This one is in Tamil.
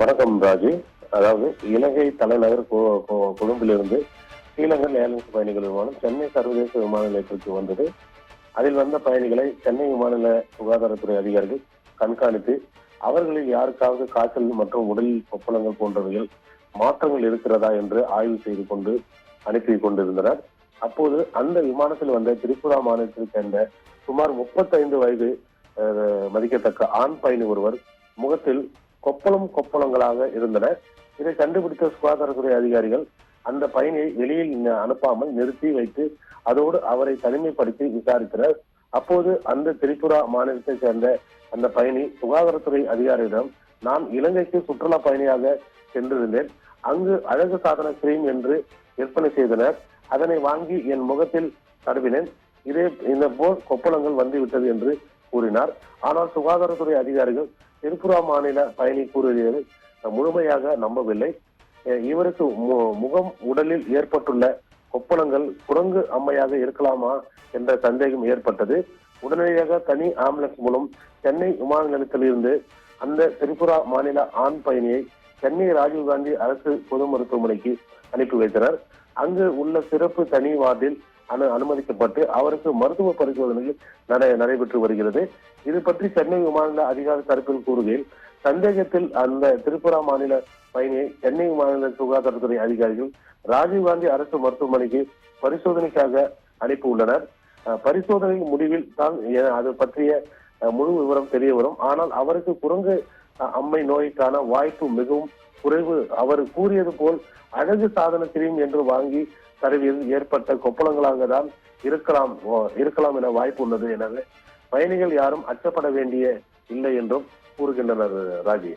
வணக்கம் ராஜி. அதாவது இலங்கை தலைநகர் கொழும்பிலிருந்து ஸ்ரீலங்கன் ஏர்லைன்ஸ் பயணிகள் விமானம் சென்னை சர்வதேச விமான நிலையத்திற்கு வந்தது. அதில் வந்த பயணிகளை சென்னை விமான சுகாதாரத்துறை அதிகாரிகள் கண்காணித்து அவர்களில் யாருக்காவது காய்ச்சல் மற்றும் உடலில் கொப்பளங்கள் போன்றவைகள் மாற்றங்கள் இருக்கிறதா என்று ஆய்வு செய்து கொண்டு அனுப்பி கொண்டிருந்தனர். அப்போது அந்த விமானத்தில் வந்த திரிபுரா மாநிலத்தைச் சேர்ந்த சுமார் 35 வயது மதிக்கத்தக்க ஆண் பயணி ஒருவர் முகத்தில் கொப்பளங்களாக இருந்தன. இதை கண்டுபிடித்த சுகாதாரத்துறை அதிகாரிகள் அந்த பயணியை வெளியில் அனுப்பாமல் நிறுத்தி வைத்து அதோடு அவரை தனிமைப்படுத்தி விசாரித்தனர். அப்போது அந்த திரிபுரா மாநிலத்தை சேர்ந்த அந்த பயணி சுகாதாரத்துறை அதிகாரியிடம், நான் இலங்கைக்கு சுற்றுலா பயணியாக சென்றிருந்தேன், அங்கு அழகு சாதன கிரீம் என்று விற்பனை செய்தனர், அதனை வாங்கி என் முகத்தில் தடவினேன், இந்த போல் கொப்பளங்கள் வந்துவிட்டது என்று கூறினார். ஆனால் சுகாதாரத்துறை அதிகாரிகள் திரிபுரா மாநில பயணி கூறியதை முழுமையாக நம்பவில்லை. இவருக்கு முகம் உடலில் ஏற்பட்டுள்ள கொப்பளங்கள் குரங்கு அம்மையாக இருக்கலாமா என்ற சந்தேகம் ஏற்பட்டது. உடனடியாக தனி ஆம்புலன்ஸ் மூலம் சென்னை விமான நிலையத்திலிருந்து அந்த திரிபுரா மாநில ஆண் பயணியை சென்னை ராஜீவ்காந்தி அரசு பொது மருத்துவமனைக்கு அனுப்பி வைத்தனர். அங்கு உள்ள சிறப்பு தனி வார்டில் அனுமதிக்கப்பட்டு அவருக்கு மருத்துவ பரிசோதனைகள் நடைபெற்று வருகிறது. இது பற்றி சென்னை விமான அதிகாரி தரப்பில் கூறுகையில், சந்தேகத்தில் அந்த திரிபுரா மாநில பயணியை சென்னை மாநில சுகாதாரத்துறை அதிகாரிகள் ராஜீவ்காந்தி அரசு மருத்துவமனைக்கு பரிசோதனைக்காக அனுப்பி உள்ளனர். பரிசோதனை முடிவில் தான் அது பற்றிய முழு விவரம் தெரிய வரும். ஆனால் அவருக்கு குரங்கு அம்மை நோய்க்கான வாய்ப்பு மிகவும் குறைவு. அவர் கூறியது போல் அழகு சாதன கிரீம் என்று வாங்கி தடவியதில் ஏற்பட்ட கொப்பளங்களாக தான் இருக்கலாம் என வாய்ப்பு உள்ளது. எனவே பயணிகள் யாரும் அச்சப்பட வேண்டிய இல்லை என்றும் கூறுகின்றனர் ராஜி.